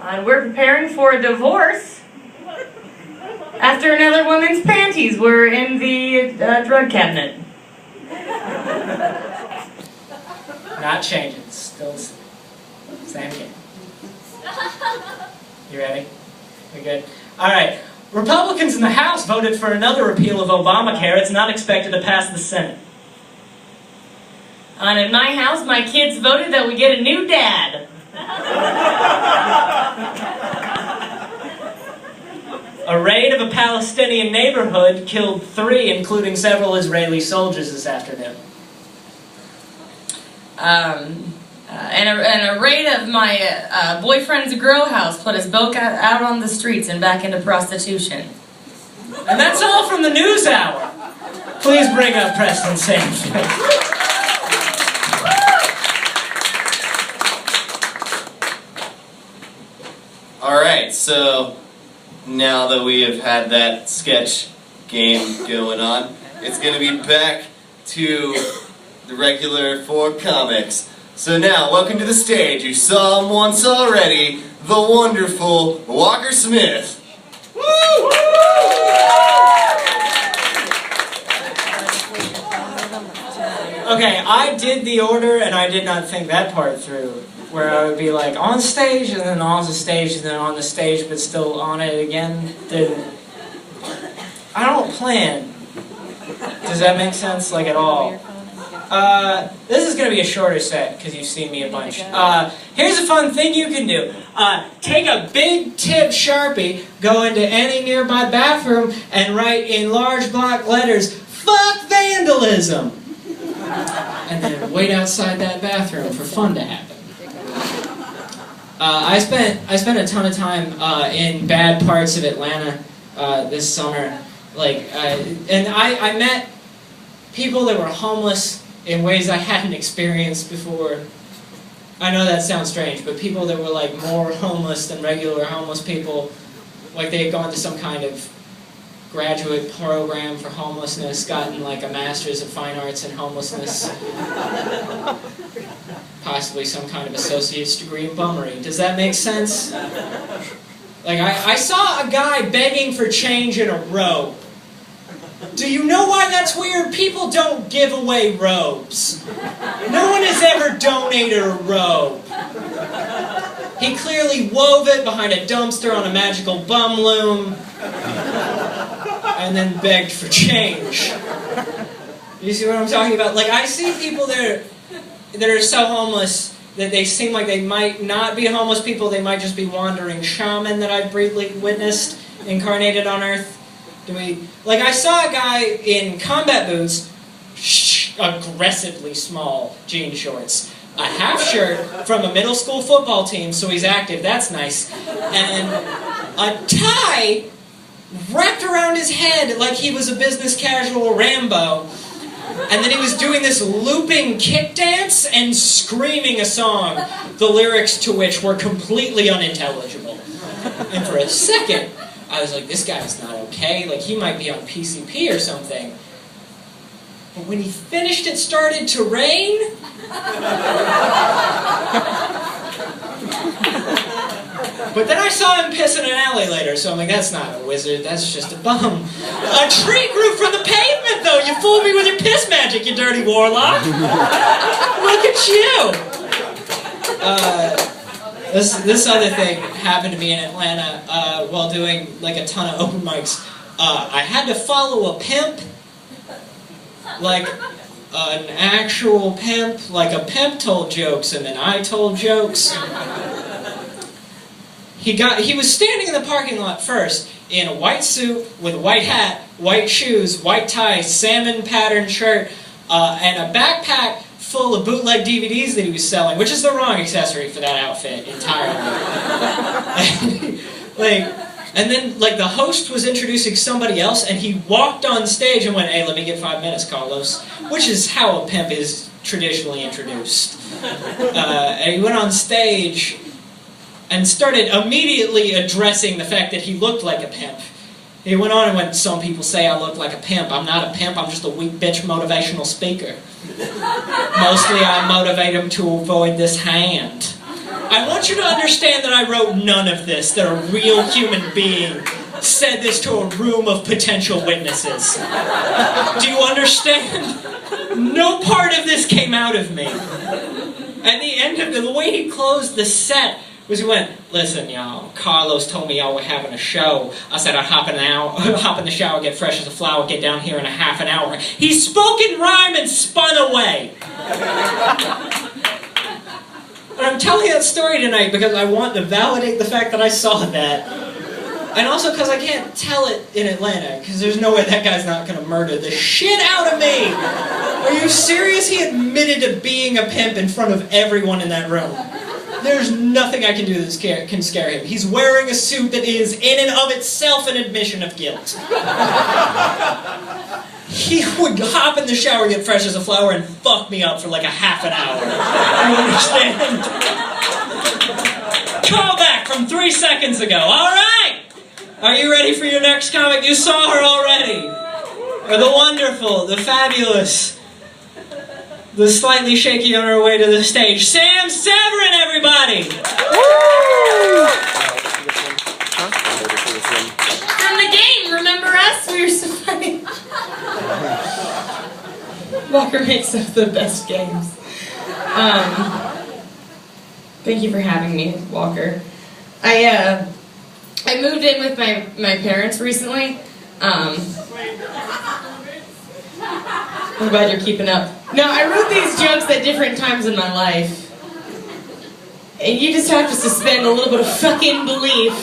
And we're preparing for a divorce after another woman's panties were in the drug cabinet. Not changing, still the same game. You ready? We good? Alright, Republicans in the House voted for another repeal of Obamacare. It's not expected to pass the Senate. And in my house, my kids voted that we get a new dad. A raid of a Palestinian neighborhood killed 3, including several Israeli soldiers this afternoon. And a raid of my boyfriend's grow house put us both out on the streets and back into prostitution. And that's all from the news hour. Please bring up Preston Sanders. Alright, so now that we have had that sketch game going on, it's going to be back to the regular 4 comics. So now, welcome to the stage. You saw him once already, the wonderful Walker Smith. Woo! Okay, I did the order and I did not think that part through. Where I would be like on stage and then off the stage and then on the stage but still on it again. Then I don't plan. Does that make sense? Like at all? This is going to be a shorter set because you've seen me a bunch. Here's a fun thing you can do. Take a big tip Sharpie, go into any nearby bathroom and write in large block letters, "Fuck vandalism!" And then wait outside that bathroom for fun to happen. I spent a ton of time in bad parts of Atlanta this summer, and I met people that were homeless in ways I hadn't experienced before. I know that sounds strange, but people that were like more homeless than regular homeless people, like they had gone to some kind of graduate program for homelessness, gotten like a master's of fine arts in homelessness. Possibly some kind of associate's degree in bummery. Does that make sense? Like, I saw a guy begging for change in a robe. Do you know why that's weird? People don't give away robes. No one has ever donated a robe. He clearly wove it behind a dumpster on a magical bum loom, and then begged for change. You see what I'm talking about? Like, I see people that are so homeless that they seem like they might not be homeless people, they might just be wandering shaman that I've briefly witnessed incarnated on Earth. Like, I saw a guy in combat boots, aggressively small jean shorts, a half shirt from a middle school football team, so he's active, that's nice, and a tie wrapped around his head like he was a business casual Rambo. And then he was doing this looping kick dance and screaming a song, the lyrics to which were completely unintelligible. And for a second, I was like, this guy's not okay, like he might be on PCP or something. But when he finished, it started to rain. But then I saw him piss in an alley later, so I'm like, that's not a wizard, that's just a bum. A tree grew from the pavement, though! You fooled me with your piss magic, you dirty warlock! Look at you! This other thing happened to me in Atlanta while doing like a ton of open mics. I had to follow a pimp, like an actual pimp, like a pimp told jokes and then I told jokes. He was standing in the parking lot first, in a white suit, with a white hat, white shoes, white tie, salmon patterned shirt, and a backpack full of bootleg DVDs that he was selling, which is the wrong accessory for that outfit entirely. And then the host was introducing somebody else, and he walked on stage and went, "Hey, let me get 5 minutes, Carlos," which is how a pimp is traditionally introduced. And he went on stage and started immediately addressing the fact that he looked like a pimp. He went on and went, "Some people say I look like a pimp. I'm not a pimp, I'm just a weak bitch motivational speaker. Mostly I motivate them to avoid this hand." I want you to understand that I wrote none of this, that a real human being said this to a room of potential witnesses. Do you understand? No part of this came out of me. At the end of the way he closed the set was he went, listen, y'all, Carlos told me y'all were having a show. I said I'd hop in the shower, get fresh as a flower, get down here in a half an hour. He spoke in rhyme and spun away. And I'm telling you that story tonight because I want to validate the fact that I saw that. And also because I can't tell it in Atlanta, because there's no way that guy's not going to murder the shit out of me. Are you serious? He admitted to being a pimp in front of everyone in that room. There's nothing I can do that can scare him. He's wearing a suit that is, in and of itself, an admission of guilt. He would hop in the shower, get fresh as a flower, and fuck me up for like a half an hour. You understand? Call back from 3 seconds ago. All right! Are you ready for your next comic? You saw her already. Or the wonderful, the fabulous, the slightly shaky on her way to the stage, Sam Severin, everybody! Woo! From the game, remember us? We were so funny. Walker makes up the best games. Thank you for having me, Walker. I moved in with my parents recently. I'm glad you're keeping up. No, I wrote these jokes at different times in my life. And you just have to suspend a little bit of fucking belief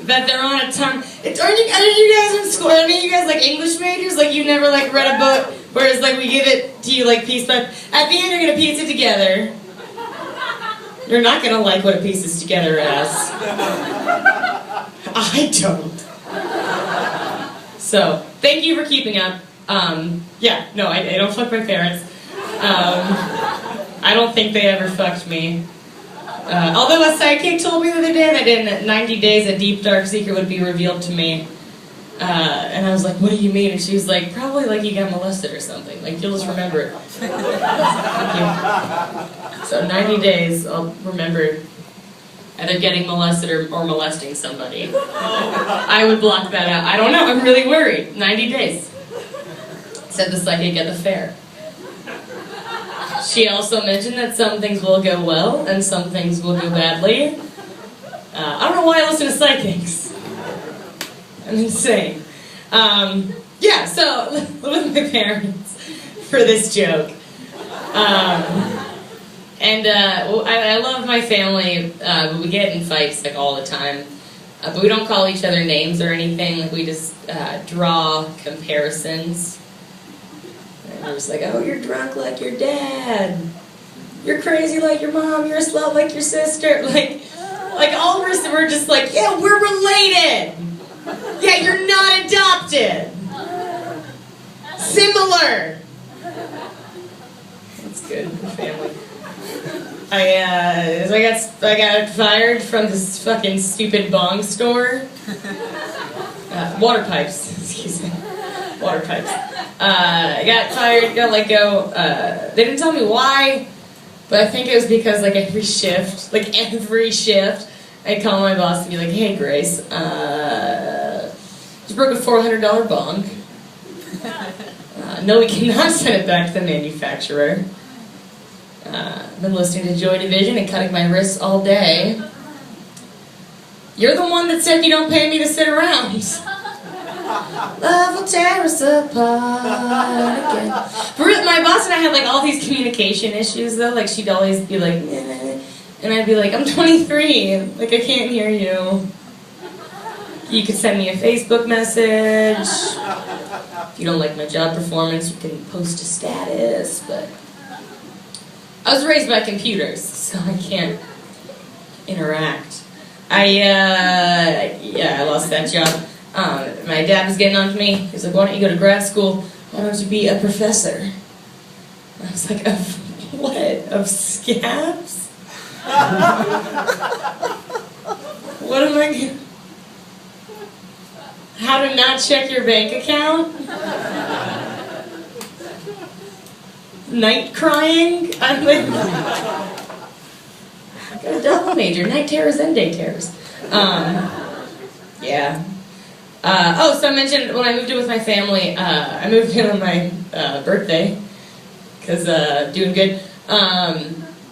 that they're on a time. Aren't you guys in school? Are you guys like English majors? Like you never like read a book, whereas like we give it to you like piece by piece. At the end you're gonna piece it together. You're not gonna like what it pieces together as. I don't. So, thank you for keeping up. Yeah, no, I don't fuck my parents. I don't think they ever fucked me. Although a sidekick told me the other day that in 90 days a deep dark secret would be revealed to me. And I was like, what do you mean? And she was like, probably like you got molested or something. Like, you'll just remember it. Thank you. So 90 days, I'll remember either getting molested or molesting somebody. I would block that out. I don't know, I'm really worried. 90 days. Said the psychic at the fair. She also mentioned that some things will go well and some things will go badly. I don't know why I listen to psychics. I'm insane. Yeah, so with my parents for this joke. I love my family, but we get in fights like all the time. But we don't call each other names or anything. Like we just draw comparisons. And we're just like, oh, you're drunk like your dad. You're crazy like your mom. You're a slut like your sister. Like all of us, we're just like, yeah, we're related. Yeah, you're not adopted. Similar. That's good for family. I got fired from this fucking stupid bong store. Water pipes, excuse me. Water pipes. I got fired, got let go. They didn't tell me why, but I think it was because like every shift, I'd call my boss and be like, hey Grace, just broke a $400 bong. No, we cannot send it back to the manufacturer. I've been listening to Joy Division and cutting my wrists all day. You're the one that said you don't pay me to sit around. Love will tear us apart again. My boss and I had like all these communication issues though. Like she'd always be like, eh. And I'd be like, I'm 23. Like I can't hear you. You could send me a Facebook message. If you don't like my job performance, you can post a status, but I was raised by computers, so I can't interact. I lost that job. My dad was getting on to me. He was like, why don't you go to grad school? Why don't you be a professor? I was like, of what? Of scabs? What am I gonna... How to not check your bank account? Night crying? I'm like... Got a double major, night terrors and day terrors. Yeah. So I mentioned when I moved in with my family, I moved in on my birthday, because doing good.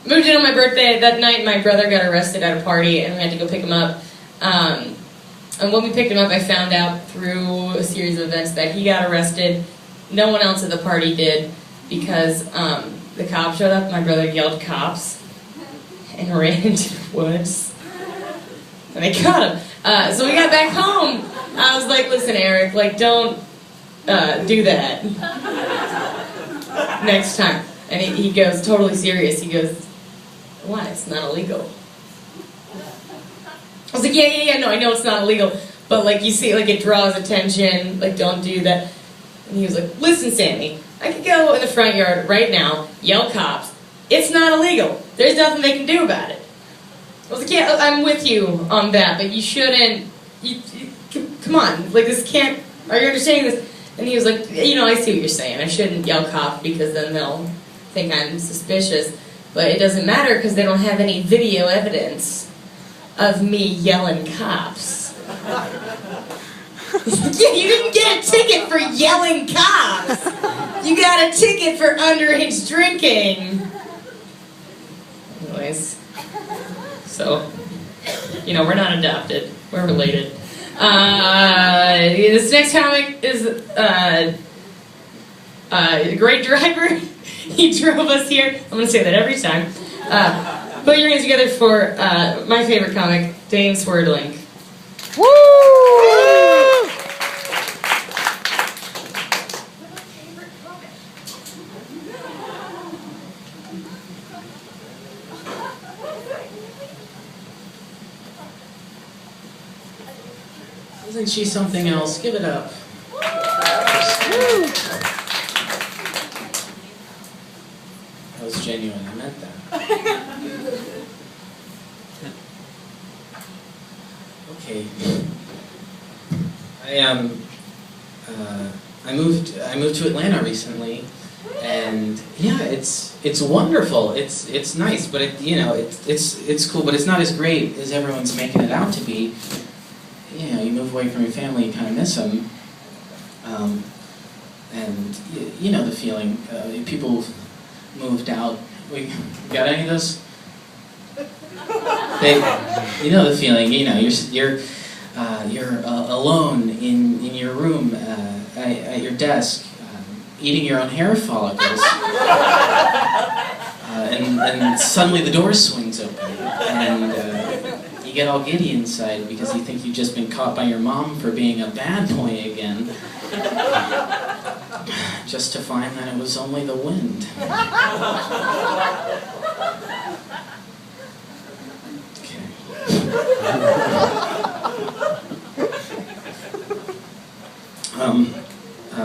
Moved in on my birthday. That night my brother got arrested at a party and we had to go pick him up. And when we picked him up, I found out through a series of events that he got arrested. No one else at the party did, because the cops showed up. My brother yelled "cops" and ran into the woods. And they caught him. So we got back home. I was like, listen, Eric, like, don't do that next time. And he goes, totally serious. He goes, why? It's not illegal. I was like, yeah, no, I know it's not illegal. But, like, you see, like, it draws attention. Like, don't do that. And he was like, listen, Sammy, I could go in the front yard right now, yell "cops." It's not illegal. There's nothing they can do about it. I was like, yeah, I'm with you on that, but you shouldn't, come on, like, this can't, are you understanding this? And he was like, you know, I see what you're saying. I shouldn't yell "cop" because then they'll think I'm suspicious. But it doesn't matter because they don't have any video evidence of me yelling "cops." Yeah, you didn't get a ticket for yelling "cops. You got a ticket for underage drinking. Anyways. So, you know, we're not adopted. We're related. This next comic is a great driver. He drove us here. I'm going to say that every time. Put your hands together for my favorite comic, Dane Swerdling. Woo! Isn't she something else? Give it up. That was genuine. I meant that. Okay. I moved to Atlanta recently, and yeah, it's wonderful. It's nice, but it's cool, but it's not as great as everyone's making it out to be. You know, you move away from your family, you kind of miss them, and you know the feeling. People moved out. We got any of those? You know the feeling. You know, you're alone in your room at your desk, eating your own hair follicles, and suddenly the door swings open, and you get all giddy inside because you think you've just been caught by your mom for being a bad boy again, just to find that it was only the wind.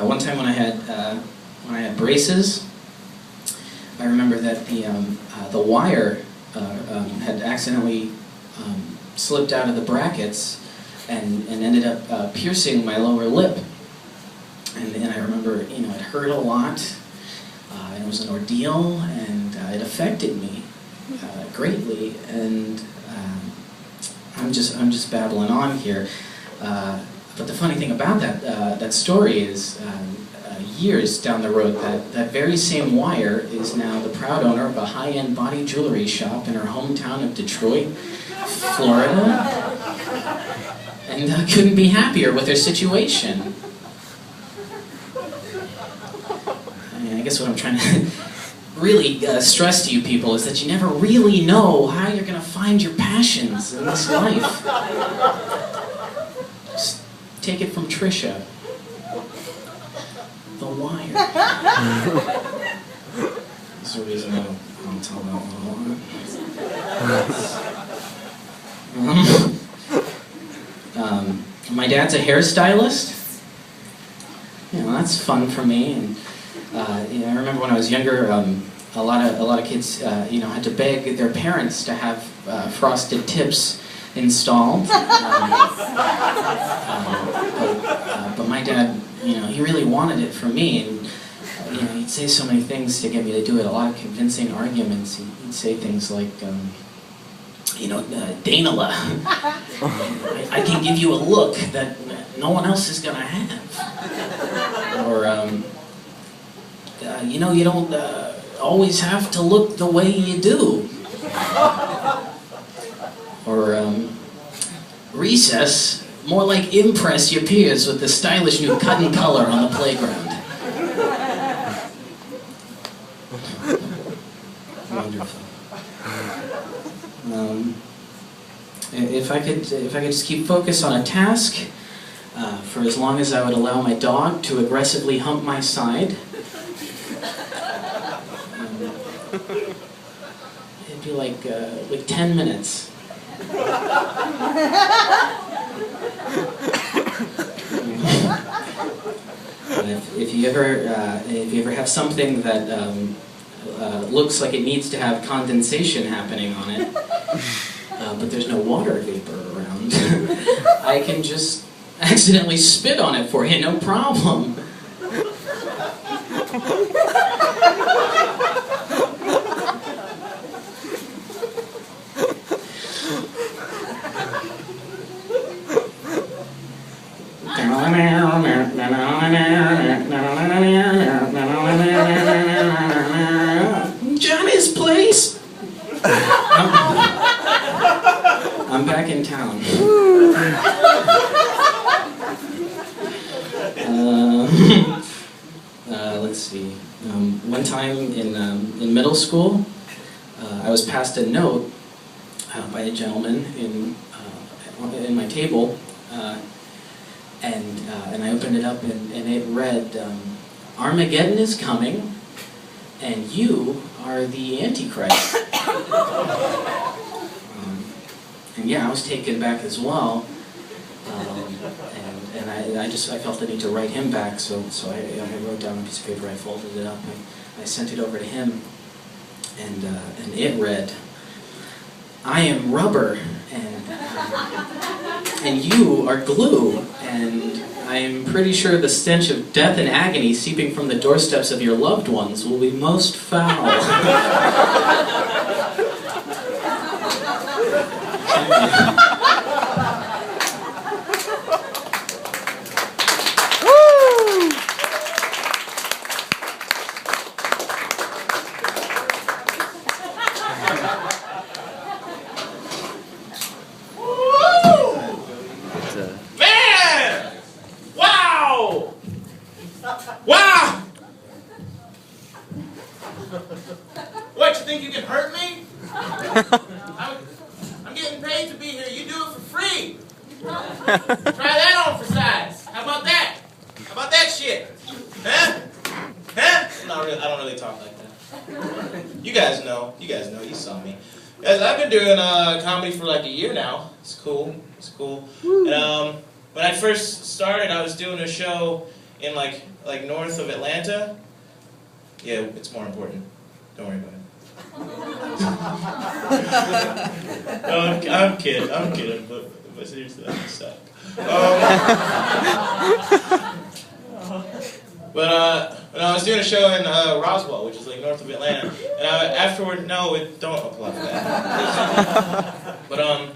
One time when I had braces, I remember that the wire had accidentally slipped out of the brackets and ended up piercing my lower lip. And I remember, you know, it hurt a lot, and it was an ordeal, and it affected me greatly. And I'm just babbling on here. But the funny thing about that story is, years down the road, that very same wire is now the proud owner of a high-end body jewelry shop in her hometown of Detroit, Florida, and couldn't be happier with her situation. I mean, I guess what I'm trying to really stress to you people is that you never really know how you're going to find your passions in this life. Just take it from Trisha. The Wire. There's a reason I don't tell that one. My dad's a hairstylist. You know, that's fun for me. And you know, I remember when I was younger, a lot of kids, you know, had to beg their parents to have frosted tips installed. But my dad, you know, he really wanted it for me, and you know, he'd say so many things to get me to do it. A lot of convincing arguments. He'd say things like, Danila, I can give you a look that no one else is gonna have. Or, you don't always have to look the way you do. Or, recess, more like impress your peers with the stylish new cut and color on the playground. Wonderful. If I could just keep focus on a task for as long as I would allow my dog to aggressively hump my side, it'd be like 10 minutes. If you ever have something that looks like it needs to have condensation happening on it, but there's no water vapor around, I can just accidentally spit on it for you, no problem. Johnny's place. I'm back in town. Let's see. One time in middle school, I was passed a note by a gentleman in my table, and I opened it up and it read, "Armageddon is coming, and you are the Antichrist." And yeah, I was taken back as well, and I felt the need to write him back, so I wrote down a piece of paper, I folded it up, and I sent it over to him, and it read, "I am rubber, and you are glue, and I am pretty sure the stench of death and agony seeping from the doorsteps of your loved ones will be most foul." Man! Wow! Wow! What, you think you can hurt me? I'm getting paid to be here. You do it for free. Try that on for size. How about that? How about that shit? Huh? Huh? Not really, I don't really talk like that. You guys know. You saw me. Guys, I've been doing comedy for like a year now. It's cool. It's cool. And when I first started, I was doing a show in like north of Atlanta. Yeah, it's more important. Don't worry about it. No, I'm kidding, but seriously, that would suck. But when I was doing a show in Roswell, which is like north of Atlanta, and afterward, don't apply for that. But I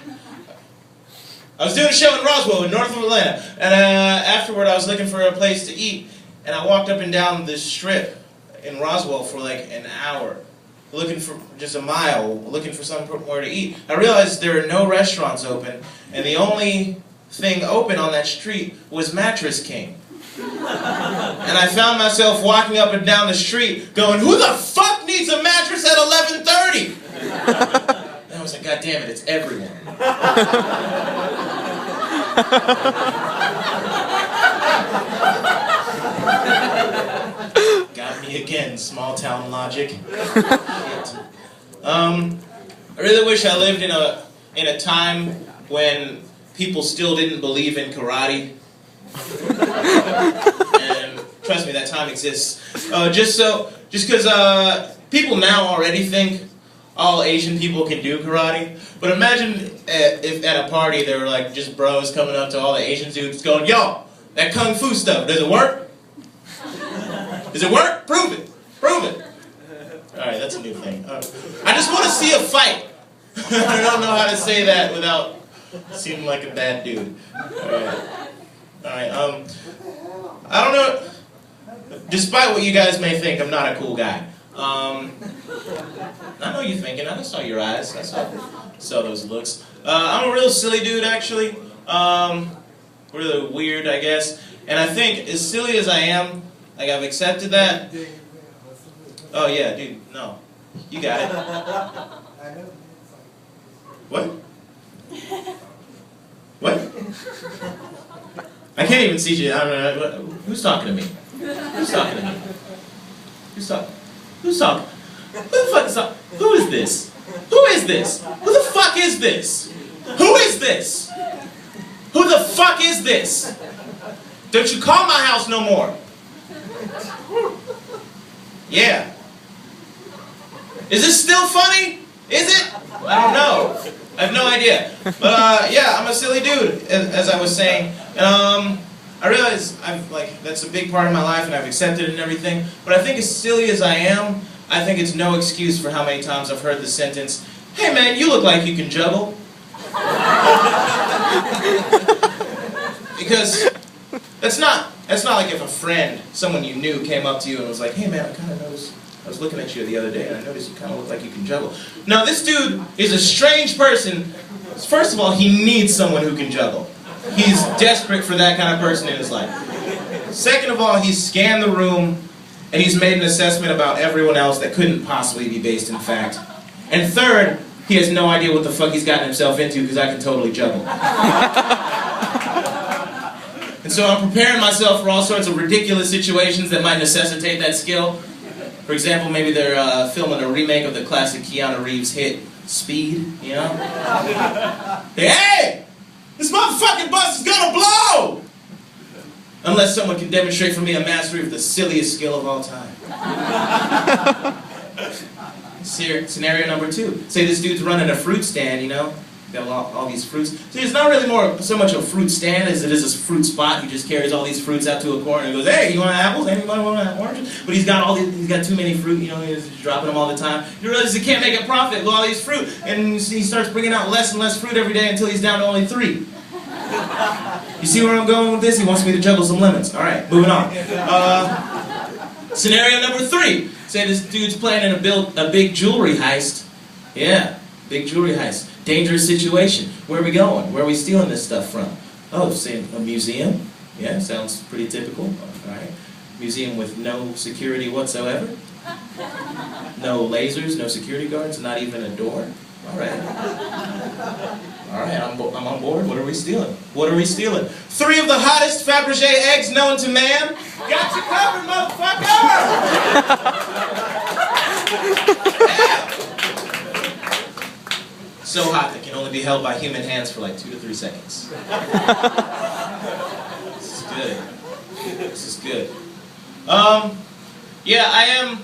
was doing a show in Roswell, north of Atlanta, and afterward, I was looking for a place to eat, and I walked up and down this strip in Roswell for like an hour. Looking for just a mile, looking for somewhere to eat. I realized there are no restaurants open, and the only thing open on that street was Mattress King. And I found myself walking up and down the street going, "Who the fuck needs a mattress at 11:30? And I was like, God damn it, it's everyone. Got me again, small town logic. I really wish I lived in a time when people still didn't believe in karate. And trust me, that time exists. Just because people now already think all Asian people can do karate. But imagine if at a party there were like just bros coming up to all the Asian dudes going, "Yo, that kung fu stuff, does it work? Does it work? Prove it. Prove it." Alright, that's a new thing. I just want to see a fight. I don't know how to say that without seeming like a bad dude. Alright, I don't know, despite what you guys may think, I'm not a cool guy. I know you're thinking, I saw your eyes, I saw those looks. I'm a real silly dude, actually. Really weird, I guess. And I think, as silly as I am, like, I've accepted that. Oh yeah, dude, no. You got it. What? What? I can't even see you. I don't know. Who's talking to me? Who's talking to me? Who's talking? Who's talking? Who the fuck is talking? Who is this? Who is this? Who the fuck is this? Who is this? Who the fuck is this? Don't you call my house no more. Yeah. Is this still funny? Is it? I don't know. I have no idea. But yeah, I'm a silly dude, as I was saying. And I realize that's a big part of my life, and I've accepted it and everything. But I think, as silly as I am, I think it's no excuse for how many times I've heard the sentence, "Hey man, you look like you can juggle." Because that's not like if a friend, someone you knew, came up to you and was like, "Hey man, I kind of noticed, I was looking at you the other day and I noticed you kind of look like you can juggle." No, this dude is a strange person. First of all, he needs someone who can juggle. He's desperate for that kind of person in his life. Second of all, he's scanned the room and he's made an assessment about everyone else that couldn't possibly be based in fact. And third, he has no idea what the fuck he's gotten himself into, because I can totally juggle. And so I'm preparing myself for all sorts of ridiculous situations that might necessitate that skill. For example, maybe they're filming a remake of the classic Keanu Reeves hit, Speed, you know? Hey! This motherfucking bus is gonna blow! Unless someone can demonstrate for me a mastery of the silliest skill of all time. Scenario number 2. Say this dude's running a fruit stand, you know? Got all these fruits. See, it's not really so much a fruit stand as it is a fruit spot. He just carries all these fruits out to a corner and goes, "Hey, you want apples? Anybody want oranges?" But he's got too many fruit, you know, he's just dropping them all the time. He realizes he can't make a profit with all these fruit, and he starts bringing out less and less fruit every day until he's down to only 3. You see where I'm going with this? He wants me to juggle some lemons. All right, moving on. Scenario number 3. Say this dude's planning to a big jewelry heist. Yeah, big jewelry heist. Dangerous situation. Where are we going? Where are we stealing this stuff from? Oh, say a museum. Yeah, sounds pretty typical. All right. Museum with no security whatsoever. No lasers, no security guards, not even a door. All right. All right, I'm on board. What are we stealing? What are we stealing? 3 of the hottest Fabergé eggs known to man. Got you covered, motherfucker! Yeah. So hot that can only be held by human hands for like 2 to 3 seconds. This is good. This is good. Yeah, I'm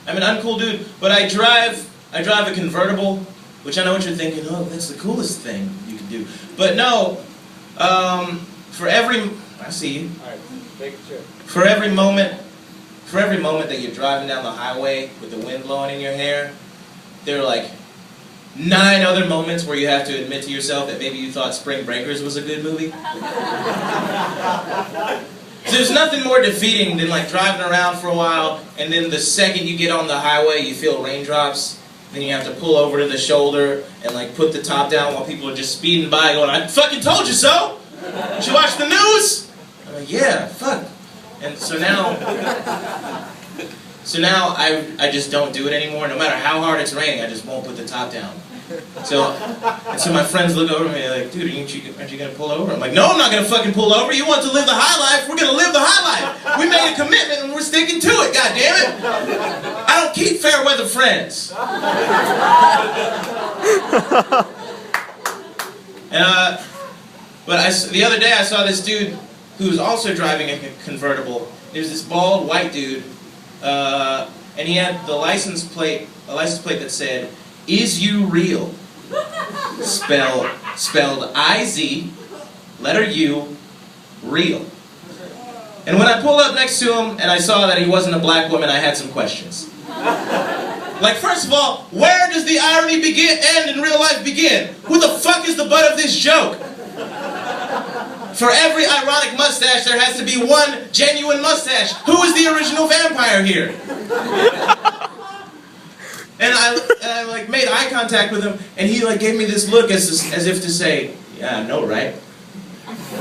an uncool dude, but I drive a convertible, which I know what you're thinking, oh, that's the coolest thing you can do. But no, I see you. All right, make it sure. For every moment that you're driving down the highway with the wind blowing in your hair, there are like 9 other moments where you have to admit to yourself that maybe you thought Spring Breakers was a good movie. There's nothing more defeating than like driving around for a while, and then the second you get on the highway, you feel raindrops. Then you have to pull over to the shoulder and like put the top down while people are just speeding by going, "I fucking told you so! Did you watch the news?" I'm like, "Yeah, fuck." And so now I just don't do it anymore. No matter how hard it's raining, I just won't put the top down. So my friends look over at me like, "Dude, aren't you gonna pull over?" I'm like, "No, I'm not gonna fucking pull over. You want to live the high life? We're gonna live the high life. We made a commitment and we're sticking to it. God damn it! I don't keep fair weather friends." And the other day I saw this dude who was also driving a convertible. There's this bald white dude, and he had the license plate that said, "Is you real?" Spelled I-Z, letter U, real. And when I pulled up next to him and I saw that he wasn't a black woman, I had some questions. Like, first of all, where does the irony end and real life begin? Who the fuck is the butt of this joke? For every ironic mustache, there has to be one genuine mustache. Who is the original vampire here? And I like made eye contact with him, and he like gave me this look as if to say, "Yeah, I know, right?"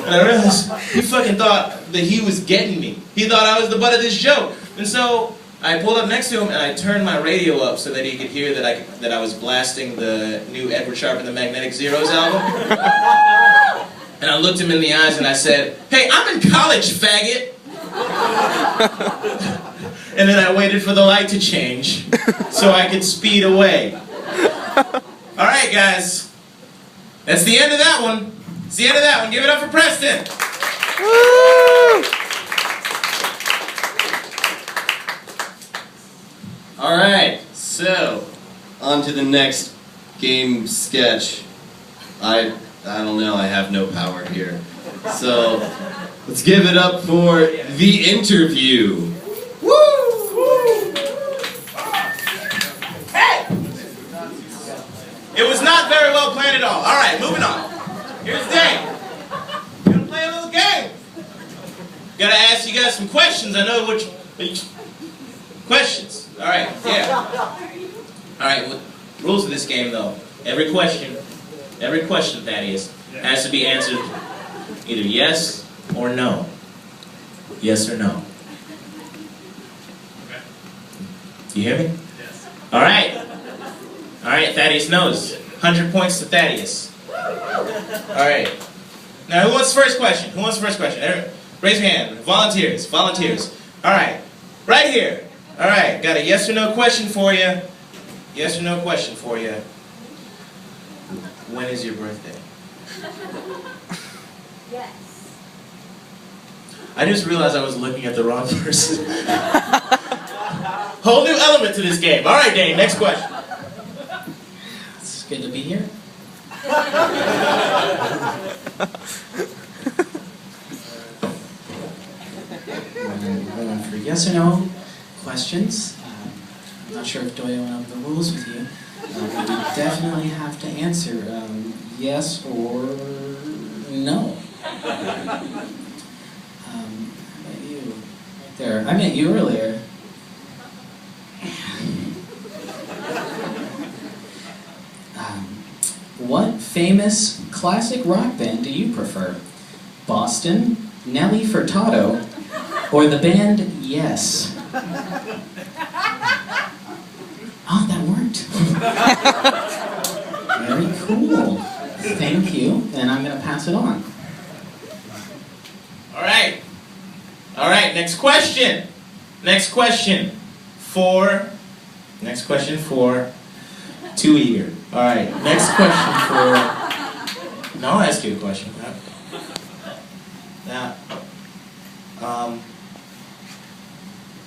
And I realized he fucking thought that he was getting me. He thought I was the butt of this joke. And so I pulled up next to him and I turned my radio up so that he could hear that I was blasting the new Edward Sharpe and the Magnetic Zeros album. And I looked him in the eyes and I said, "Hey, I'm in college, faggot." And then I waited for the light to change so I could speed away. Alright, guys. That's the end of that one. It's the end of that one. Give it up for Preston. Woo! Alright, so on to the next game sketch. I don't know, I have no power here. So let's give it up for the interview. It was not very well planned at all. Alright, moving on. Here's the thing. We're gonna play a little game. Gotta ask you guys some questions. I know which questions. Alright, yeah. Alright, rules of this game though. Every question, Thaddeus, has to be answered either yes or no. Yes or no. Do you hear me? Yes. Alright. Alright, Thaddeus knows. 100 points to Thaddeus. Alright. Now, who wants the first question? Who wants the first question? Raise your hand. Volunteers. Volunteers. Alright. Right here. Alright. Got a yes or no question for you. Yes or no question for you. When is your birthday? Yes. I just realized I was looking at the wrong person. Whole new element to this game. Alright, Dane. Next question. It's good to be here. We're going for yes or no questions. I'm not sure if Doyle went over the rules with you. But you definitely have to answer yes or no. How about you? Right there. I met you earlier. What famous classic rock band do you prefer? Boston, Nelly Furtado, or the band Yes? Oh, that worked. Very cool. Thank you, and I'm going to pass it on. Alright. Alright, next question. Next question for 2 year. Alright, next question for... No, I'll ask you a question. Now,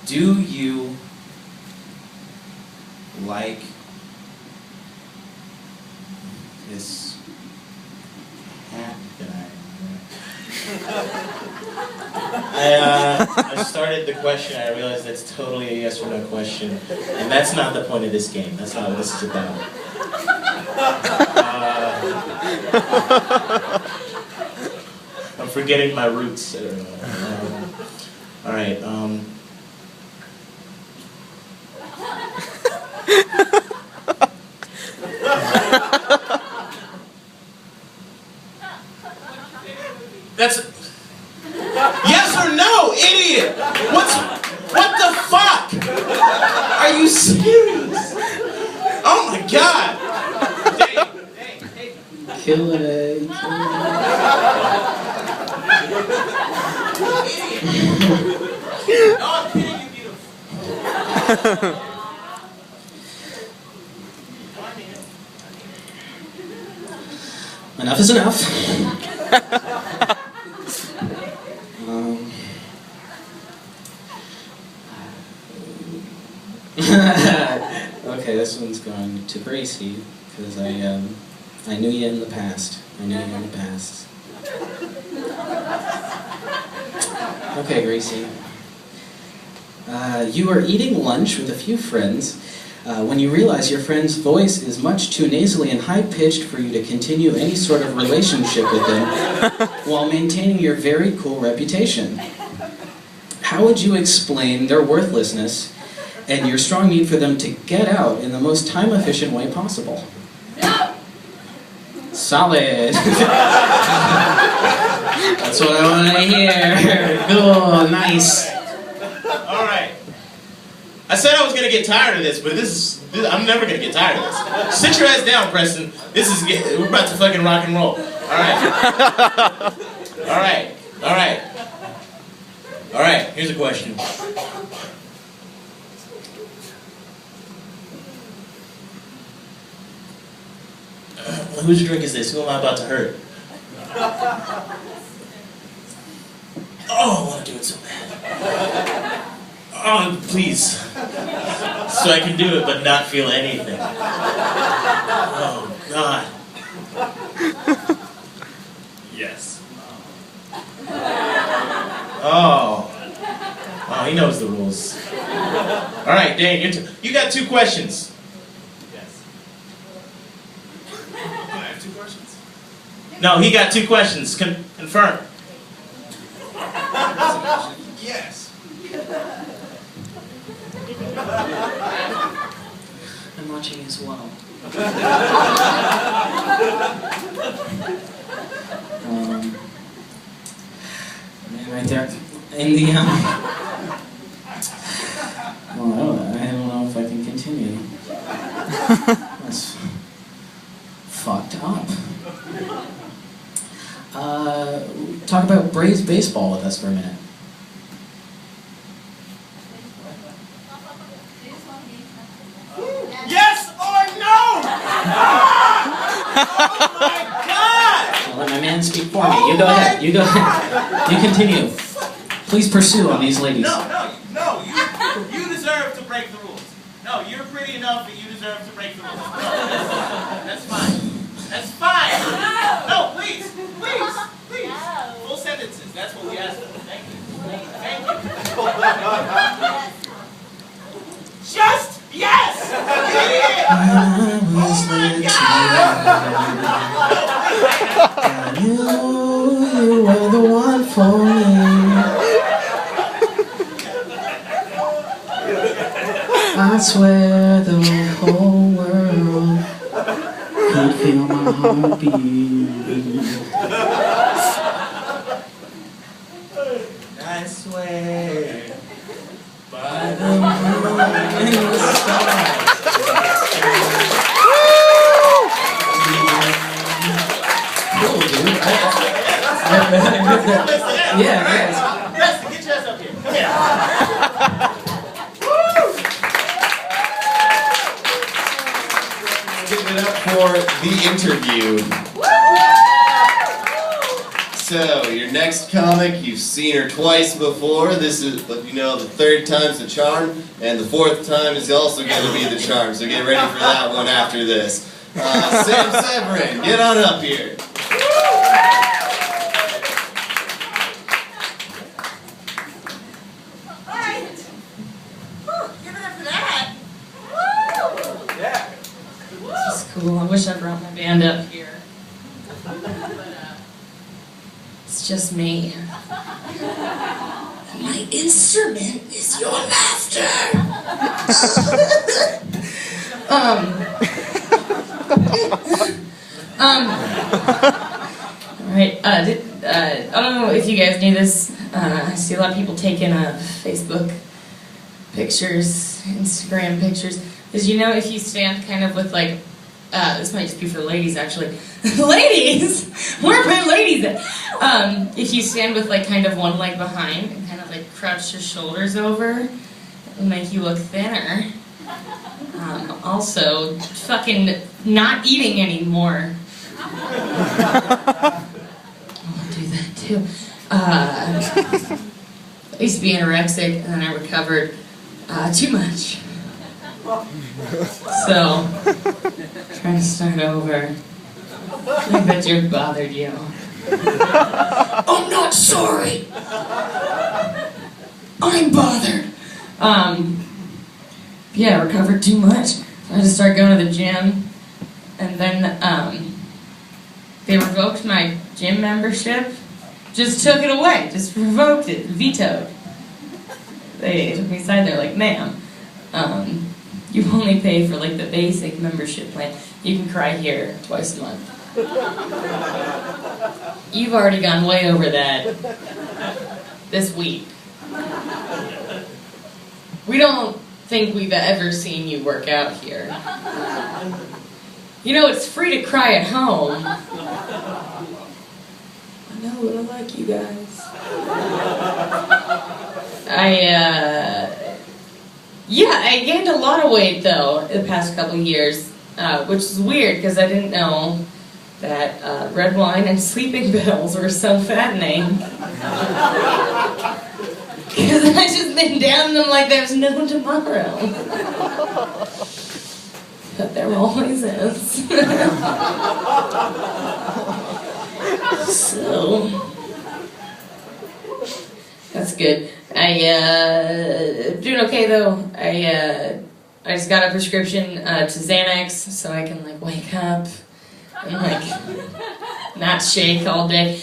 do you like this hat that I started the question, I realized that's totally a yes or no question, and that's not the point of this game. That's not what this is about. I'm forgetting my roots. Alright, that's... Yes or no, idiot! What the fuck? Are you serious? Oh my god! Kill it. Oh, I'm kidding you, beautiful. Enough is enough. Okay, this one's going to Gracie because I knew you in the past. Okay, Gracie. You are eating lunch with a few friends When you realize your friend's voice is much too nasally and high-pitched for you to continue any sort of relationship with them while maintaining your very cool reputation. How would you explain their worthlessness and your strong need for them to get out in the most time-efficient way possible? Solid. That's what I want to hear. Cool, nice. All right. I said I was gonna get tired of this, but I'm never gonna get tired of this. Sit your ass down, Preston. We're about to fucking rock and roll. All right. All right. All right. All right. Here's a question. Whose drink is this? Who am I about to hurt? Oh, I want to do it so bad. Oh, please. So I can do it but not feel anything. Oh, God. Yes. Oh. Oh, he knows the rules. All right, Dane, you got 2 questions. Yes. I have 2 questions? No, he got 2 questions. Confirm. Yes. I'm watching as well. Man, right there in the well, I don't know if I can continue. That's fucked up. Talk about Braves baseball with us for a minute. Yes or no? Oh my God! I'll let my man speak for me. You go ahead. You go ahead. You continue. Please pursue on these ladies. No. You deserve to break the rules. No, you're pretty enough that you deserve to break the rules. No, that's fine. That's fine. No, please. Full sentences. That's what we asked for. Thank you. Thank you. Just yes! I was there too. I knew you were the one for me. I swear the whole world could feel my heartbeat. I swear by the moon and the stars. Cool, dude. Yeah, yes. Preston, get your ass up here. Come here. Give it up for the interview. So, your next comic, you've seen her twice before. This is, the 3rd time's the charm, and the 4th time is also going to be the charm. So get ready for that one after this. Sam Severin, get on up here. This is cool. I wish I brought my band up here. It's just me. And my instrument is your laughter. Alright, I don't know if you guys knew this. I see a lot of people taking Facebook pictures, Instagram pictures. Did you know if you stand kind of with like, this might just be for ladies actually. Ladies! Where are my ladies at? If you stand with like kind of one leg behind and kind of like crouch your shoulders over, it will make you look thinner. Also, fucking not eating anymore. I'll do that too. I used to be anorexic and then I recovered too much. So, trying to start over. I bet you bothered you. I'm not sorry. I'm bothered. Yeah, I recovered too much. So I just started going to the gym, and then they revoked my gym membership. Just took it away. Just revoked it. Vetoed. They took me aside. They're like, ma'am, you only pay for like the basic membership plan. You can cry here twice a month. You've already gone way over that this week. We don't think we've ever seen you work out here. You know, it's free to cry at home. I know, but I like you guys. I gained a lot of weight, though, the past couple years, which is weird, because I didn't know that red wine and sleeping pills were so fattening. Because I've just been down them like there's no tomorrow. But there always is. So, that's good. Doing okay though. I just got a prescription to Xanax so I can like wake up and like not shake all day.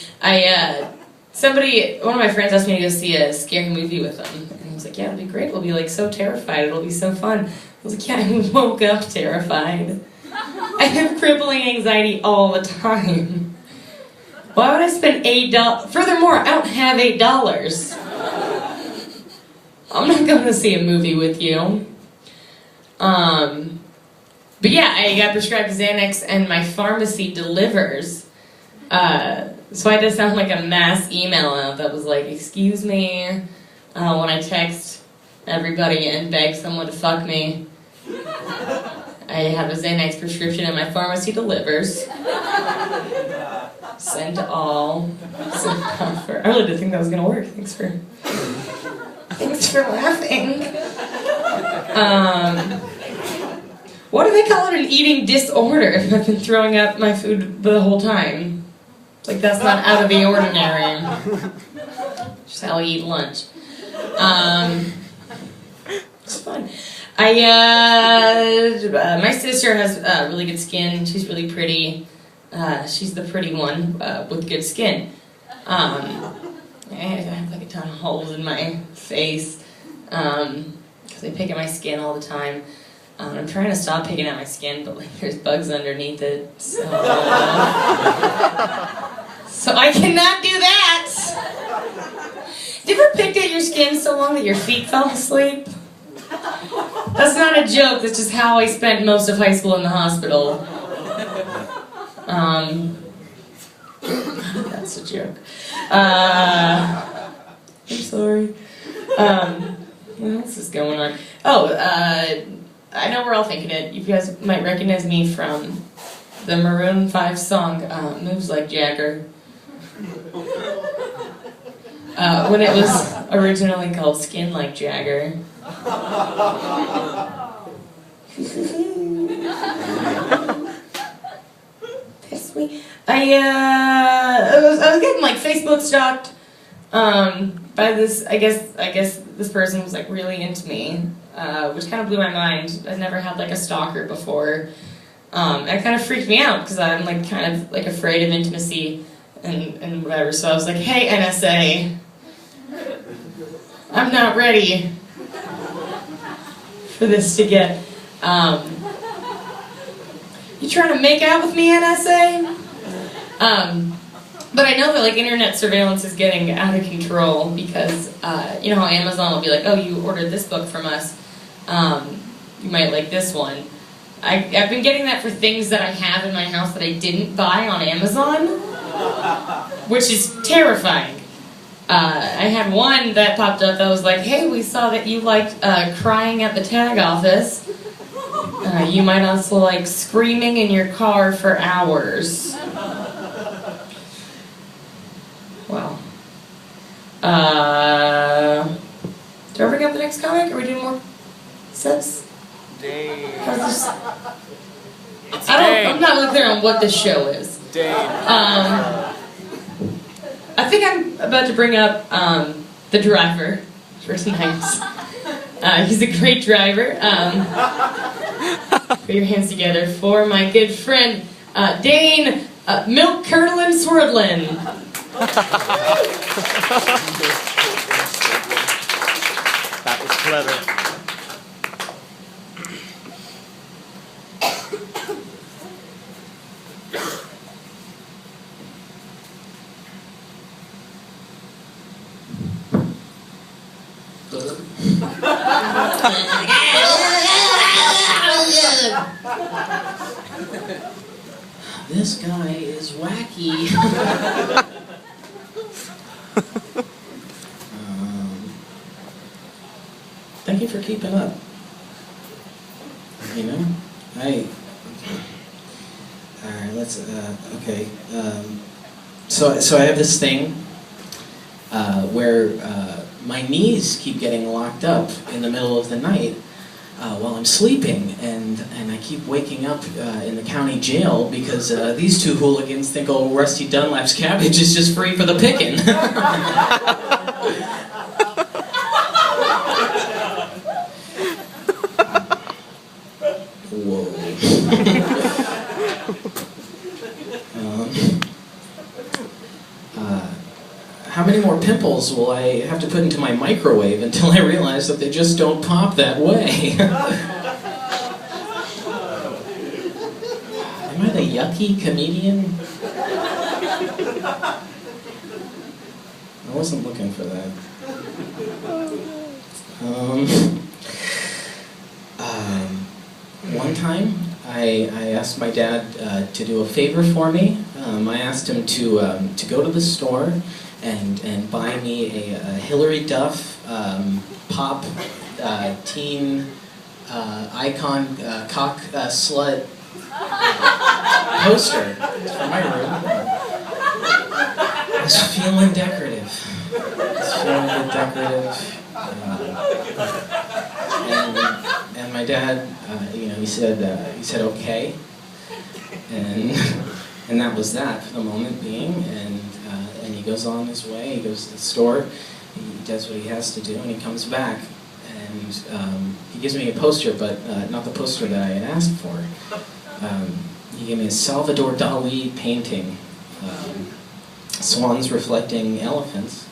One of my friends asked me to go see a scary movie with them, and he was like, "Yeah, it'll be great. We'll be like so terrified. It'll be so fun." I was like, "Yeah, I woke up terrified. I have crippling anxiety all the time. Why would I spend $8? Furthermore, I don't have $8. I'm not going to see a movie with you." But yeah, I got prescribed Xanax, and my pharmacy delivers. So I just sound like a mass email out that was like, "Excuse me, when I text everybody and beg someone to fuck me, I have a Xanax prescription and my pharmacy delivers. Send to all." I really didn't think that was gonna work. Thanks for laughing. What do they call it? An eating disorder if I've been throwing up my food the whole time. Like, that's not out of the ordinary. Just how I eat lunch. It's fun. My sister has really good skin. She's really pretty. She's the pretty one with good skin. I have like a ton of holes in my face because I pick at my skin all the time. I'm trying to stop picking at my skin, but like there's bugs underneath it, so I cannot do that. Have you ever picked at your skin so long that your feet fell asleep? That's not a joke. That's just how I spent most of high school in the hospital. That's a joke. I'm sorry. What else is going on? I know we're all thinking it. You guys might recognize me from the Maroon 5 song, Moves Like Jagger. When it was originally called Skin Like Jagger. That's sweet. I was getting like Facebook stalked by this. I guess this person was like really into me, which kind of blew my mind. I'd never had like a stalker before. It kind of freaked me out because I'm like kind of like afraid of intimacy and whatever. So I was like, "Hey NSA, I'm not ready for this to get. You trying to make out with me, NSA?" But I know that like internet surveillance is getting out of control because you know how Amazon will be like, "Oh, you ordered this book from us. You might like this one." I've been getting that for things that I have in my house that I didn't buy on Amazon, which is terrifying. I had one that popped up that was like, "Hey, we saw that you liked crying at the tag office. You might also like screaming in your car for hours." Wow. Do I bring up the next comic? Are we doing more sets? Dave. I'm not really clear on what this show is. Dave. I think I'm about to bring up the driver for tonight. He's a great driver. Put your hands together for my good friend, Dane Milk Curdlin Swordlin. That was clever. This guy is wacky. Thank you for keeping up. You know, all right, let's. Okay. So I have this thing where my knees keep getting locked up in the middle of the night while I'm sleeping, and I keep waking up in the county jail because these two hooligans think old Rusty Dunlap's cabbage is just free for the picking. Whoa. How many more pimples will I have to put into my microwave until I realize that they just don't pop that way? Am I the yucky comedian? I wasn't looking for that. One time, I asked my dad to do a favor for me. I asked him to go to the store and buy me a Hillary Duff pop teen icon cock slut poster for my room. I was feeling decorative. And my dad, he said okay, and that was that for the moment being, and he goes on his way. He goes to the store, he does what he has to do, and he comes back, and he gives me a poster, but not the poster that I had asked for. He gave me a Salvador Dali painting, swans reflecting elephants,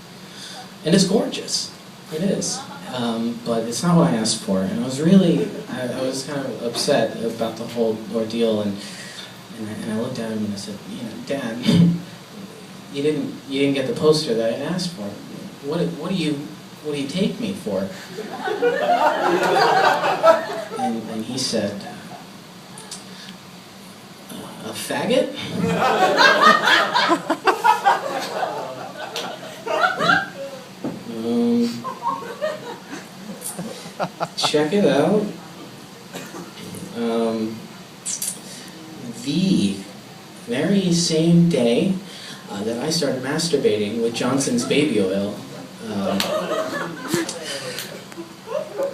and it's gorgeous. It is. But it's not what I asked for, and I was kind of upset about the whole ordeal, and I looked at him and I said, Dad, you didn't get the poster that I asked for. What do you take me for? And he said, a faggot? Check it out. The very same day that I started masturbating with Johnson's baby oil,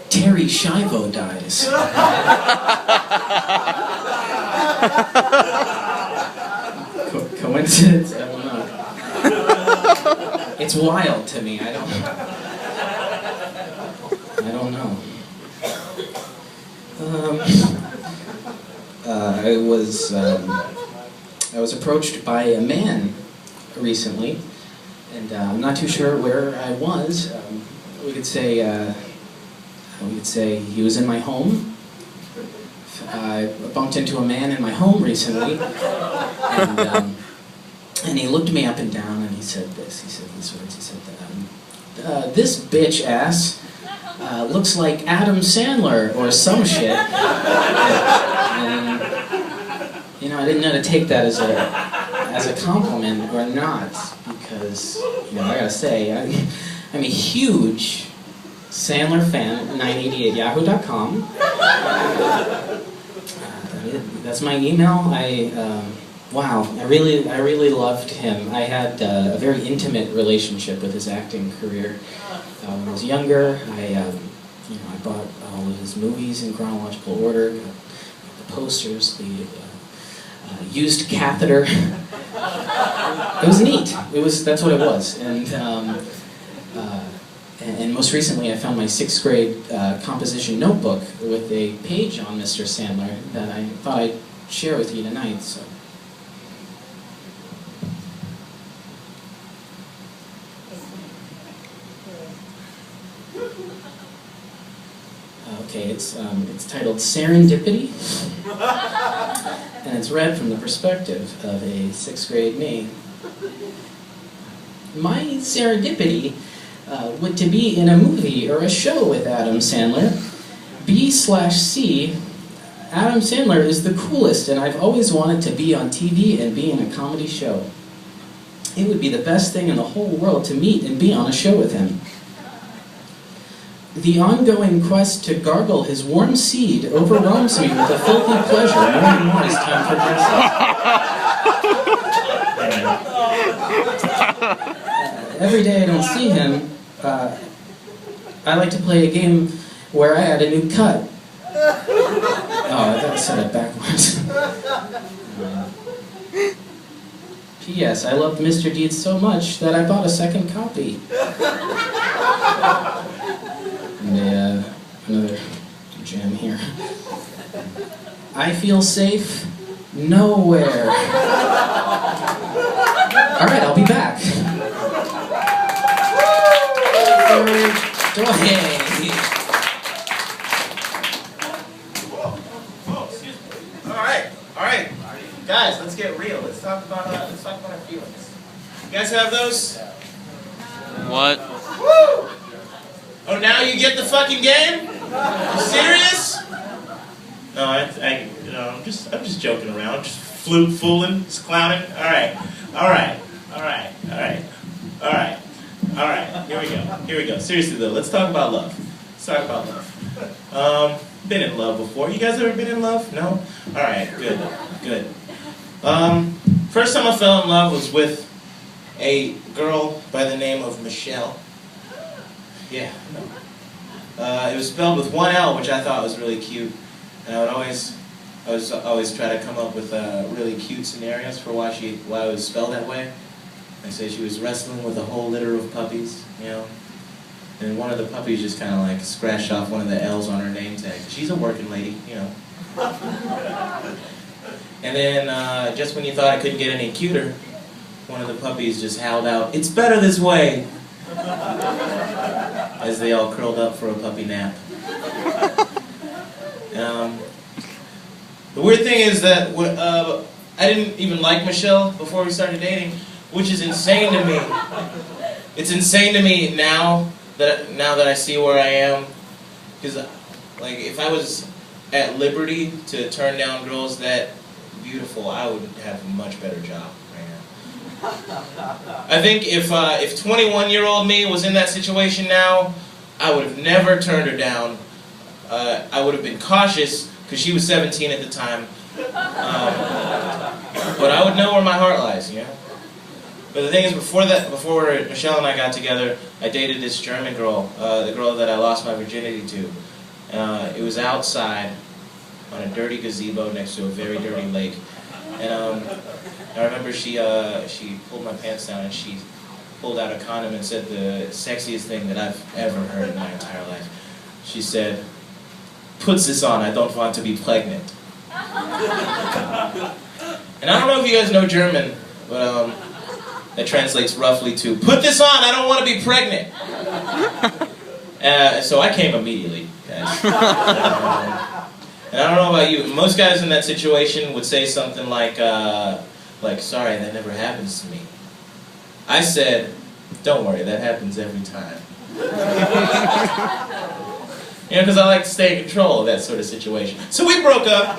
Terry Schiavo dies. Coincidence? I don't know. It's wild to me. I don't know. I was approached by a man recently, and I'm not too sure where I was. We could say he was in my home. I bumped into a man in my home recently, and he looked me up and down, and he said this. He said these words. He said, "This bitch ass looks like Adam Sandler or some shit." And, I didn't know to take that as a compliment or not, because I gotta say I'm a huge Sandler fan. 980@yahoo.com. That's my email. Wow, I really loved him. I had a very intimate relationship with his acting career. When I was younger, I bought all of his movies in chronological order, got the posters, the used catheter. It was neat. That's what it was, And most recently, I found my 6th grade composition notebook with a page on Mr. Sandler that I thought I'd share with you tonight. So. Okay, it's titled Serendipity, and it's read from the perspective of a 6th grade me. My serendipity would to be in a movie or a show with Adam Sandler. B/C, Adam Sandler is the coolest, and I've always wanted to be on TV and be in a comedy show. It would be the best thing in the whole world to meet and be on a show with him. The ongoing quest to gargle his warm seed overwhelms me with a filthy pleasure more and more as time progresses. Every day I don't see him, I like to play a game where I add a new cut. Oh, I thought I said it backwards. P.S. I loved Mr. Deeds so much that I bought a second copy. And another jam here. I feel safe nowhere. Alright, I'll be back. Alright. Guys, let's get real. Let's talk about our feelings. You guys have those? What? Woo! Oh, now you get the fucking game? You serious? No, I'm just joking around, just fooling, just clowning. All right. Here we go. Seriously though, let's talk about love. Been in love before. You guys ever been in love? No? All right, good. First time I fell in love was with a girl by the name of Michelle. Yeah, no. It was spelled with one L, which I thought was really cute, and I would always try to come up with really cute scenarios for why it was spelled that way. I say she was wrestling with a whole litter of puppies, and one of the puppies just kind of like scratched off one of the L's on her name tag. She's a working lady, And then just when you thought it couldn't get any cuter, one of the puppies just howled out, "It's better this way," as they all curled up for a puppy nap. The weird thing is that I didn't even like Michelle before we started dating, which is insane to me. It's insane to me now that I see where I am, because like if I was at liberty to turn down girls that beautiful, I would have a much better job right now. I think if 21-year-old me was in that situation now, I would have never turned her down. I would have been cautious because she was 17 at the time. But I would know where my heart lies, But the thing is, before Michelle and I got together, I dated this German girl, the girl that I lost my virginity to. It was outside on a dirty gazebo next to a very dirty lake. And I remember she pulled my pants down and she pulled out a condom and said the sexiest thing that I've ever heard in my entire life. She said, "Puts this on, I don't want to be pregnant." And I don't know if you guys know German, but that translates roughly to, "Put this on, I don't want to be pregnant." So I came immediately, guys. And I don't know about you, most guys in that situation would say something like, "Sorry, that never happens to me." I said, "Don't worry, that happens every time." Because I like to stay in control of that sort of situation. So we broke up,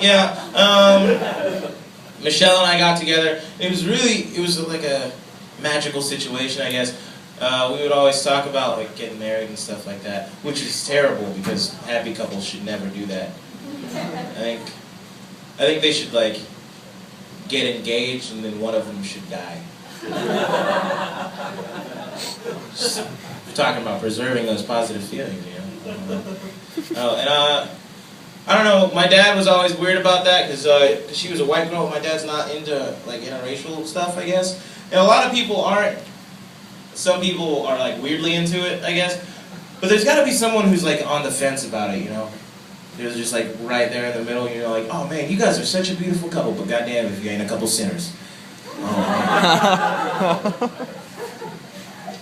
Michelle and I got together. It was like a magical situation, I guess. We would always talk about like getting married and stuff like that, which is terrible because happy couples should never do that. I think they should like get engaged and then one of them should die. Just talking about preserving those positive feelings, I don't know. My dad was always weird about that because she was a white girl. My dad's not into like interracial stuff, I guess. And a lot of people aren't. Some people are like weirdly into it, I guess. But there's got to be someone who's like on the fence about it, you know? There's just like right there in the middle, you know, like, oh man, you guys are such a beautiful couple, but goddamn if you ain't a couple sinners. Oh, man.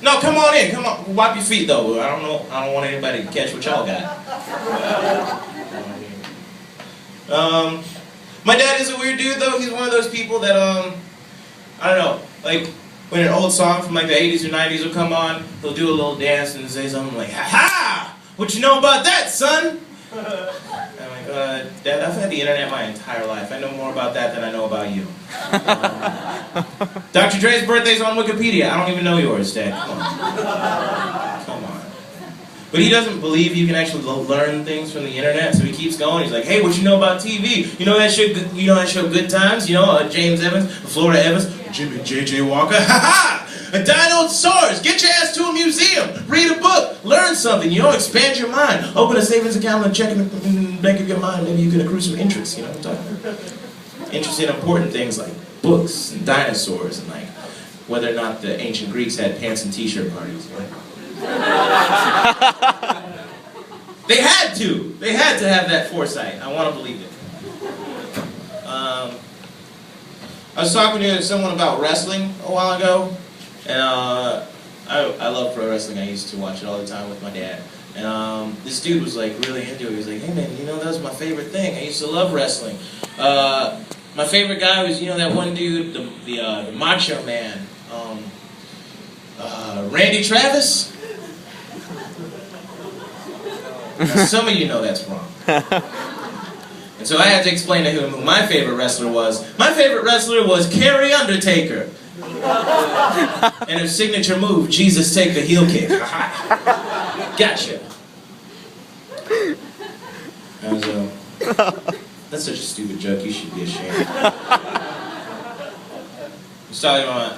No, come on in, come on, wipe your feet though. I don't want anybody to catch what y'all got. My dad is a weird dude though. He's one of those people that I don't know, like when an old song from like the 80s or 90s will come on, he'll do a little dance and say something like, ha ha! What you know about that, son? I'm like, Dad, I've had the internet my entire life. I know more about that than I know about you. Dr. Dre's birthday's on Wikipedia. I don't even know yours, Dad. Come on. Come on. But he doesn't believe you can actually learn things from the internet, so he keeps going. He's like, hey, what you know about TV? You know that show Good Times? You know, James Evans, Florida Evans, Jimmy J.J. Walker? Ha ha! A dinosaurs! Get your ass to a museum! Read a book! Learn something, you know, expand your mind. Open a savings account and check in the back of your mind. Maybe you can accrue some interest, you know what I'm talking about? Interest in important things like books and dinosaurs and like whether or not the ancient Greeks had pants and t-shirt parties, you know? They had to! They had to have that foresight. I want to believe it. I was talking to someone about wrestling a while ago. And I love pro wrestling. I used to watch it all the time with my dad. And this dude was like really into it. He was like, hey man, you know, that was my favorite thing. I used to love wrestling. My favorite guy was, you know, that one dude, the Macho Man. Randy Travis? Now, some of you know that's wrong. And so I had to explain to him who my favorite wrestler was. My favorite wrestler was Kerry Undertaker. And his signature move, Jesus take the heel kick. Gotcha. That's such a stupid joke, you should be ashamed. I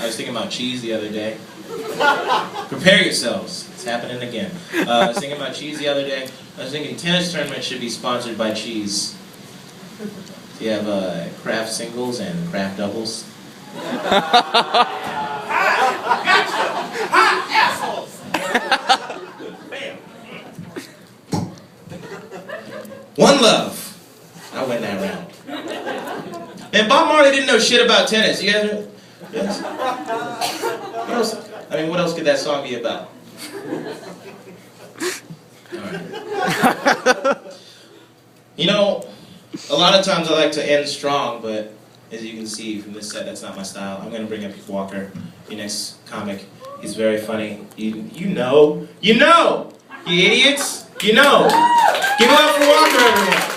was thinking about cheese the other day. Prepare yourselves, it's happening again. I was thinking about cheese the other day. I was thinking tennis tournament should be sponsored by cheese. So you have craft singles and craft doubles. One love. I win that round. And Bob Marley didn't know shit about tennis. You guys know? Yes? What else? I mean, what else could that song be about? Alright. You know, a lot of times I like to end strong, but as you can see from this set, that's not my style. I'm going to bring up Walker, your next comic. He's very funny. You know, you idiots, you know. Give it up for Walker, everyone.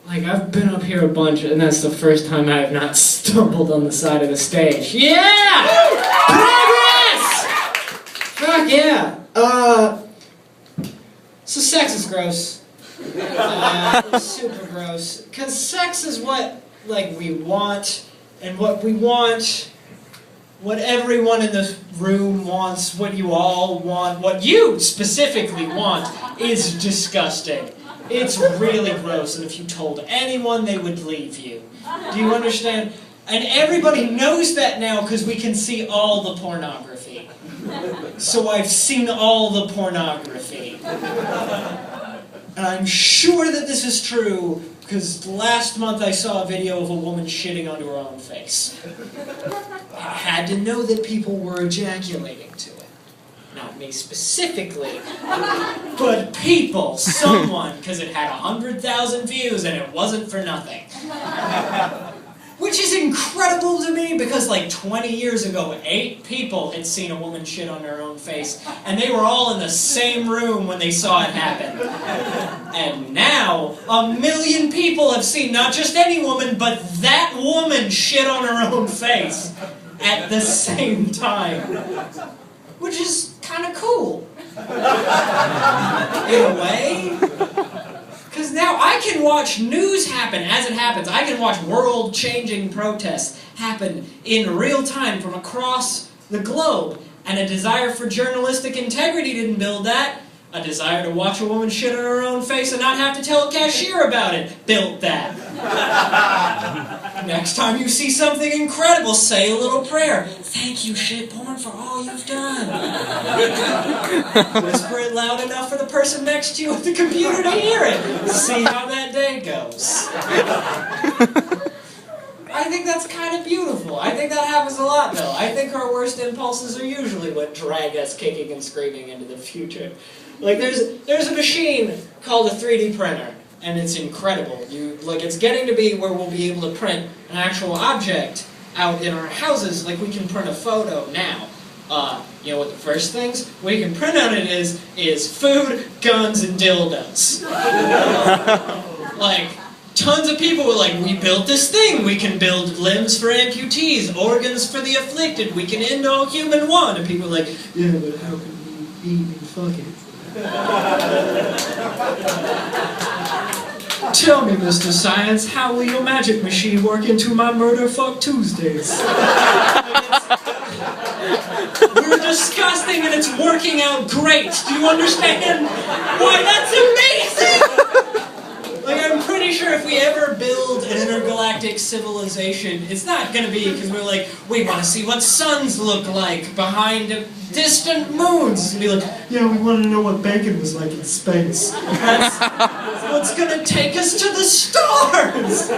Like, I've been up here a bunch, and that's the first time I have not stumbled on the side of the stage. Yeah! Progress! Fuck yeah. So sex is gross. It's super gross. Because sex is what, like, we want, and what we want, what everyone in this room wants, what you all want, what you specifically want, is disgusting. It's really gross, and if you told anyone, they would leave you. Do you understand? And everybody knows that now because we can see all the pornography. So I've seen all the pornography. And I'm sure that this is true because last month I saw a video of a woman shitting onto her own face. I had to know that people were ejaculating to it. Not me specifically, but people, someone, because it had 100,000 views and it wasn't for nothing. Which is incredible to me because like 20 years ago, 8 people had seen a woman shit on her own face and they were all in the same room when they saw it happen. And now, 1 million people have seen not just any woman, but that woman shit on her own face at the same time. Which is kind of cool. In a way. Because now I can watch news happen as it happens. I can watch world-changing protests happen in real time from across the globe. And a desire for journalistic integrity didn't build that. A desire to watch a woman shit on her own face and not have to tell a cashier about it built that. Next time you see something incredible, say a little prayer. Thank you, shitporn, for all you've done. Whisper it loud enough for the person next to you at the computer to hear it. See how that day goes. I think that's kind of beautiful. I think that happens a lot, though. I think our worst impulses are usually what drag us kicking and screaming into the future. Like, there's a machine called a 3D printer, and it's incredible. It's getting to be where we'll be able to print an actual object out in our houses. Like, we can print a photo now. You know what the first things we can print on it is food, guns, and dildos. Like, tons of people were like, we built this thing. We can build limbs for amputees, organs for the afflicted. We can end all human want. And people were like, yeah, but how can we eat and fuck it? Tell me, Mr. Science, how will your magic machine work into my Murder Fuck Tuesdays? We're disgusting and it's working out great. Do you understand? Why, that's amazing! Like, I'm pretty sure if we ever build an intergalactic civilization, it's not going to be because we're like, we want to see what suns look like behind distant moons. It's going to be like, yeah, we want to know what bacon was like in space. That's what's going to take us to the stars!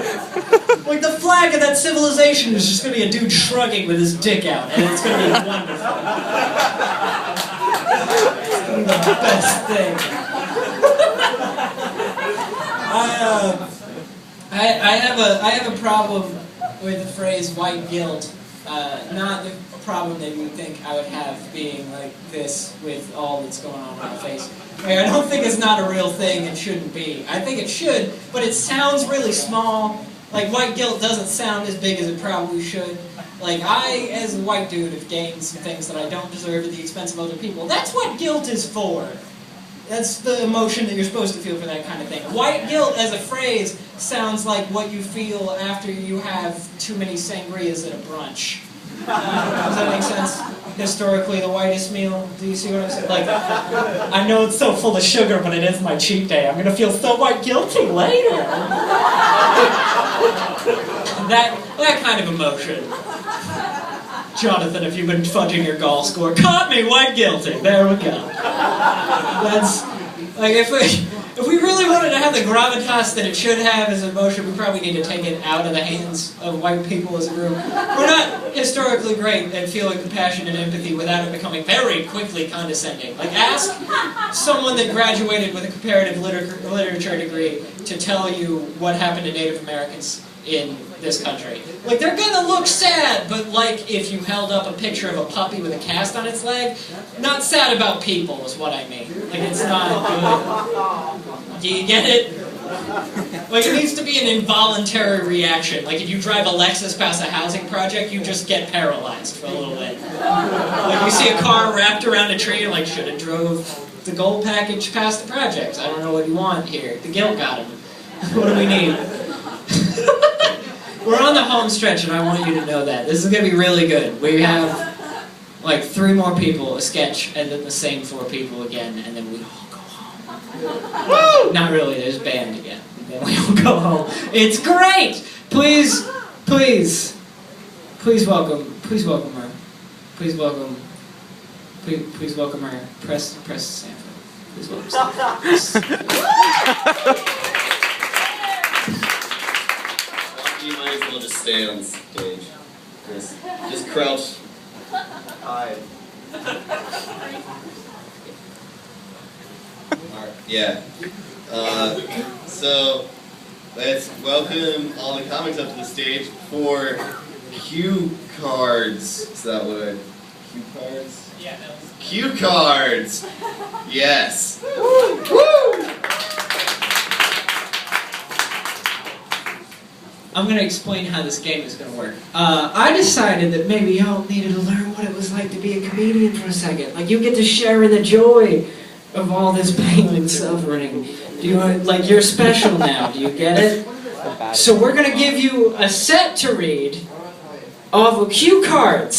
Like, the flag of that civilization is just going to be a dude shrugging with his dick out, and it's going to be wonderful. It's going to be the best thing. I have a problem with the phrase white guilt. Not the problem that you would think I would have being like this with all that's going on my face. Like, I don't think it's not a real thing and shouldn't be. I think it should, but it sounds really small. Like, white guilt doesn't sound as big as it probably should. Like, I, as a white dude, have gained some things that I don't deserve at the expense of other people. That's what guilt is for. That's the emotion that you're supposed to feel for that kind of thing. White guilt as a phrase sounds like what you feel after you have too many sangrias at a brunch. Does that make sense? Historically, the whitest meal. Do you see what I'm saying? Like, I know it's so full of sugar, but it is my cheat day. I'm going to feel so white guilty later. that kind of emotion. Jonathan, if you've been fudging your golf score, caught me, white guilty. There we go. That's, like, if we really wanted to have the gravitas that it should have as an emotion, we probably need to take it out of the hands of white people as a group. We're not historically great at feeling compassion and empathy without it becoming very quickly condescending. Like, ask someone that graduated with a comparative literature degree to tell you what happened to Native Americans in this country. Like, they're gonna look sad, but like if you held up a picture of a puppy with a cast on its leg, not sad about people is what I mean. Like, it's not good. Do you get it? Like, it needs to be an involuntary reaction. Like, if you drive a Lexus past a housing project, you just get paralyzed for a little bit. Like, you see a car wrapped around a tree, and like, should have drove the gold package past the project. I don't know what you want here. The guilt got him. What do we need? We're on the home stretch, and I want you to know that. This is going to be really good. We have, like, 3 more people, a sketch, and then the same 4 people again, and then we all go home. Woo! Not really, there's band again. And then we all go home. It's great! Please welcome her. Please welcome her. Press Sanford. Please welcome Sanford. You might as well just stay on stage. Just crouch. Hide. Alright, yeah. So, let's welcome all the comics up to the stage for cue cards. Is that what? Cue cards? Yeah, no. Cue cards! Yes. Woo! Woo! I'm going to explain how this game is going to work. I decided that maybe y'all needed to learn what it was like to be a comedian for a second. Like, you get to share in the joy of all this pain and suffering. Do you, like, you're special now, do you get it? So we're going to give you a set to read of cue cards.